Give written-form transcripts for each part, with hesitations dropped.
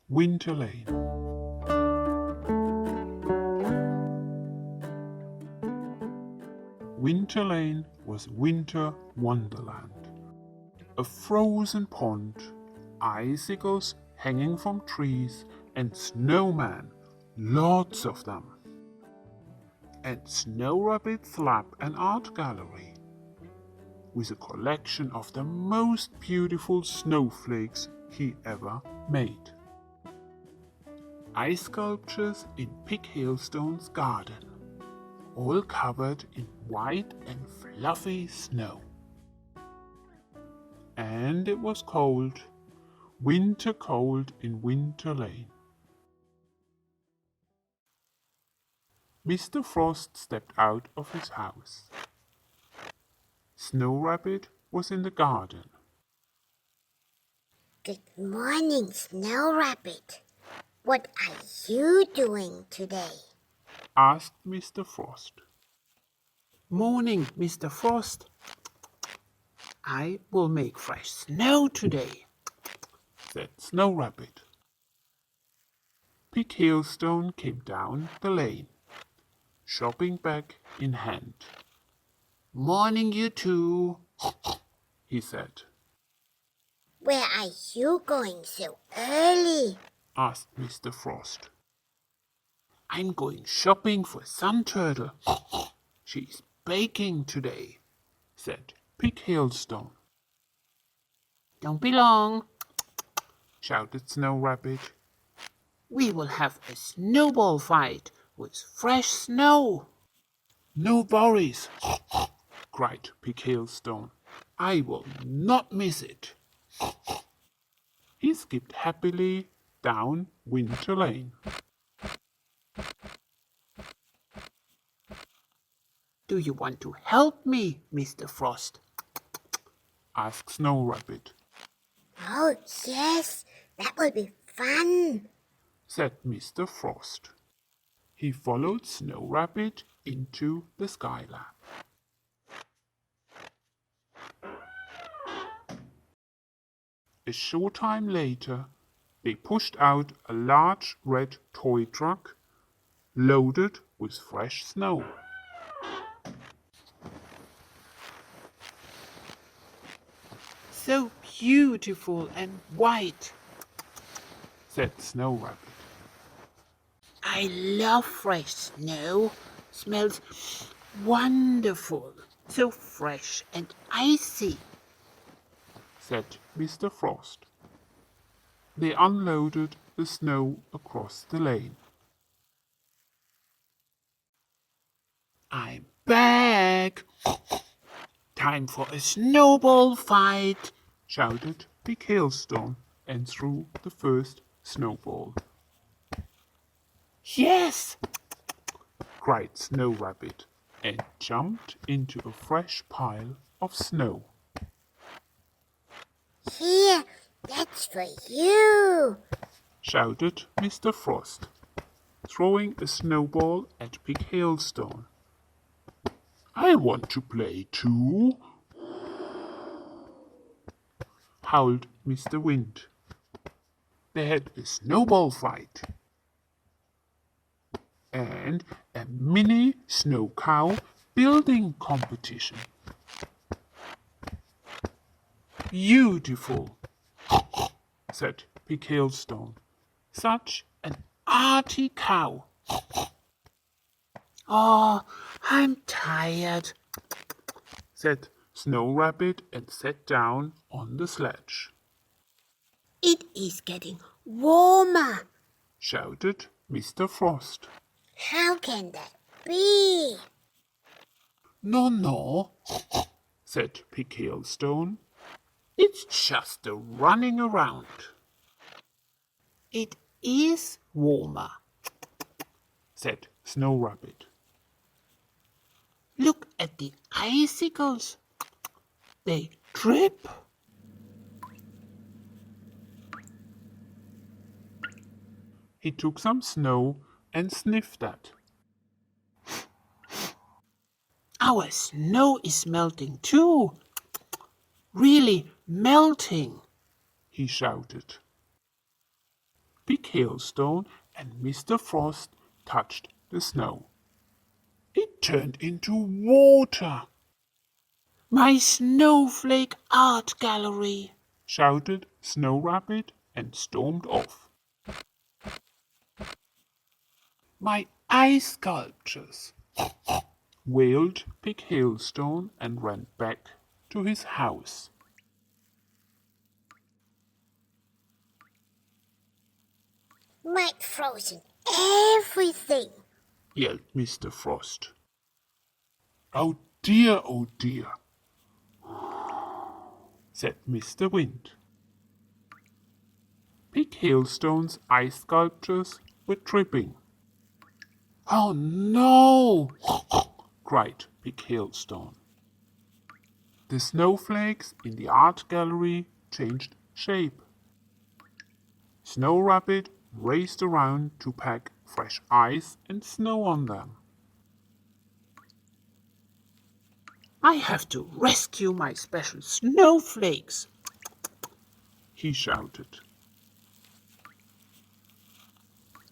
Winter Lane. Winter Lane was winter wonderland. A frozen pond, icicles hanging from trees, and snowmen, lots of them. And Snow Rabbit's lab and art gallery, with a collection of the most beautiful snowflakes he ever made. Ice sculptures in Pig Hailstone's garden, all covered in white and fluffy snow. And it was cold, winter cold in Winter Lane. Mr. Frost stepped out of his house. Snow Rabbit was in the garden. Good morning, Snow Rabbit. What are you doing today? Asked Mr. Frost. Morning, Mr. Frost. I will make fresh snow today, Said Snow Rabbit. Pig Hailstone came down the lane, shopping bag in hand. Morning, you two, he said. Where are you going so early? Asked Mr. Frost. I'm going shopping for Sun Turtle. She's baking today, Said Pig Hailstone. Don't be long. Shouted Snow Rabbit. We will have a snowball fight with fresh snow. No worries, cried Pig Hailstone. I will not miss it. He skipped happily down Winter Lane. Do you want to help me, Mr. Frost? Asked Snow Rabbit. Oh, yes, that will be fun. Said Mr. Frost. He followed Snow Rabbit into the Skylab. A short time later, they pushed out a large red toy truck loaded with fresh snow. So beautiful and white. Said Snow Rabbit. I love fresh snow. Smells wonderful. So fresh and icy. Said Mr. Frost. They unloaded the snow across the lane. I'm back. Time for a snowball fight. Shouted Pig Hailstone and threw the first snowball. Yes! Cried Snow Rabbit and jumped into a fresh pile of snow. Here, that's for you. Shouted Mr. Frost, throwing a snowball at Pig Hailstone. I want to play too, howled Mr. Wind. They had a snowball fight and a mini snow cow building competition. Beautiful, said Pig Hailstone. Such an arty cow. Oh, I'm tired. Said Snow Rabbit and sat down on the sledge. It is getting warmer. Shouted Mr. Frost. How can that be? No, said Pig Hailstone. It's just the running around. It is warmer. Said Snow Rabbit. Look at the icicles. They drip. He took some snow and sniffed at. Our snow is melting too. Really melting. He shouted. Big Hailstone and Mr. Frost touched the snow. It turned into water, My snowflake art gallery. shouted Snow Rabbit and stormed off. My ice sculptures, wailed Big Hailstone and ran back to his house. Mike frozen everything. Yelled Mr. Frost. oh dear, said Mr. Wind. Big Hailstone's ice sculptures were tripping. Oh no! cried Big Hailstone. The snowflakes in the art gallery changed shape. Snow Rabbit raced around to pack fresh ice and snow on them. I have to rescue my special snowflakes. He shouted.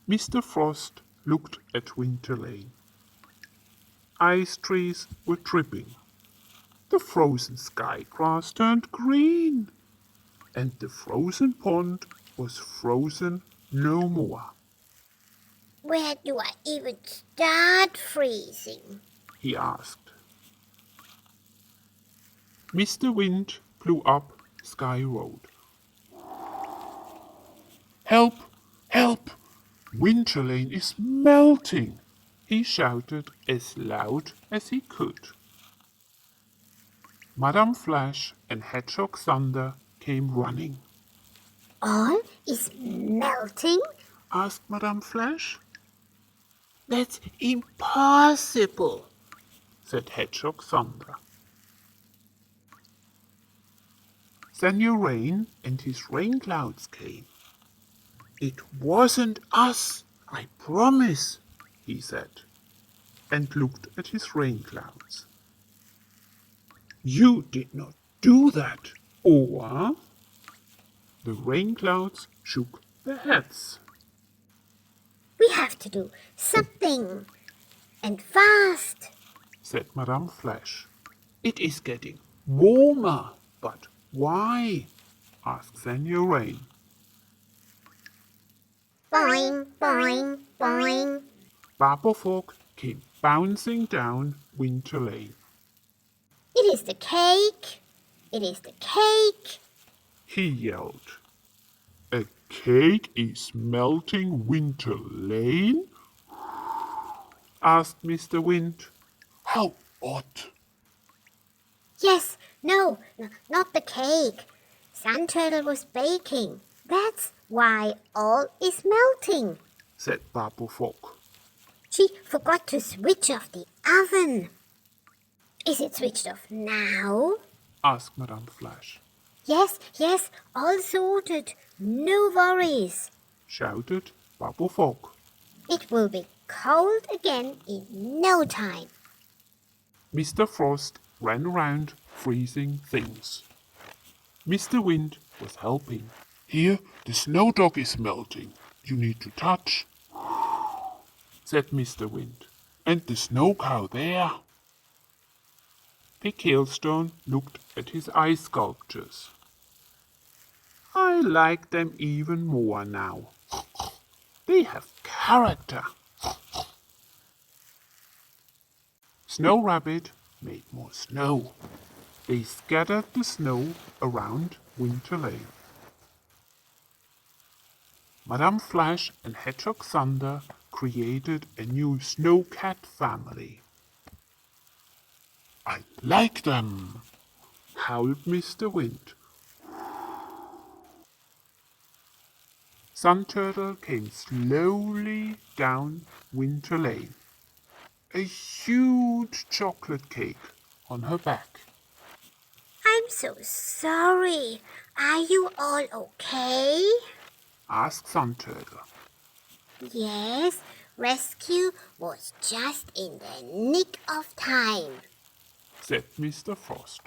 Mr. Frost looked at Winter Lane. Ice trees were tripping. The frozen sky grass turned green, and the frozen pond was frozen no more. Where do I even start freezing? He asked. Mr. Wind blew up Sky Road. Help! Help! Winter Lane is melting! He shouted as loud as he could. Madame Flash and Hedgehog Thunder came running. All is melting? Asked Madame Flash. That's impossible, Said Hedgehog Thunder. Then your rain and his rain clouds came. It wasn't us, I promise, he said, and looked at his rain clouds. You did not do that, or? The rain clouds shook their heads. We have to do something. And fast. Said Madame Flash. It is getting warmer, but why? Asked Senor Rain. Boing, boing, boing. Babblefog came bouncing down Winter Lane. It is the cake. It is the cake. He yelled. A cake is melting Winter Lane? Asked Mr. Wind. How odd. Yes, no, not the cake. Sun Turtle was baking. That's why all is melting. Said Babblefog. She forgot to switch off the oven. Is it switched off now? Asked Madame Flash. Yes, yes, all sorted. No worries. Shouted Babblefog. It will be cold again in no time. Mr. Frost ran around freezing things. Mr. Wind was helping. Here, the snow dog is melting. You need to touch, said Mr. Wind. And the snow cow there. Big Hailstone looked at his ice sculptures. I like them even more now. They have character. Snow Rabbit made more snow. They scattered the snow around Winter Lane. Madame Flash and Hedgehog Thunder created a new Snow Cat family. I like them, howled Mr. Wind. Sun Turtle came slowly down Winter Lane, a huge chocolate cake on her back. I'm so sorry. Are you all okay? Asked Sun Turtle. Yes, rescue was just in the nick of time. Said Mr. Frost.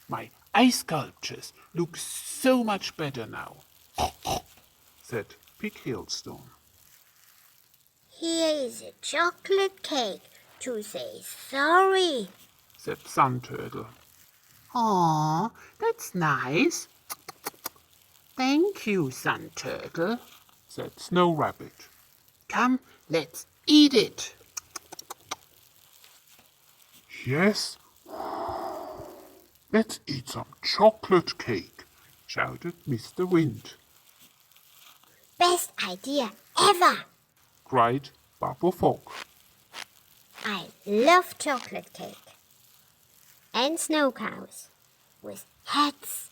My ice sculptures look so much better now, said Pig Hailstone. Here is a chocolate cake to say sorry, Said Sun Turtle. Aw, that's nice. Thank you, Sun Turtle. Said Snow Rabbit. Come, let's eat it. Yes. Let's eat some chocolate cake, shouted Mr. Wind. Best idea ever. Cried Babo Fog. I love chocolate cake. And snow cows with hats.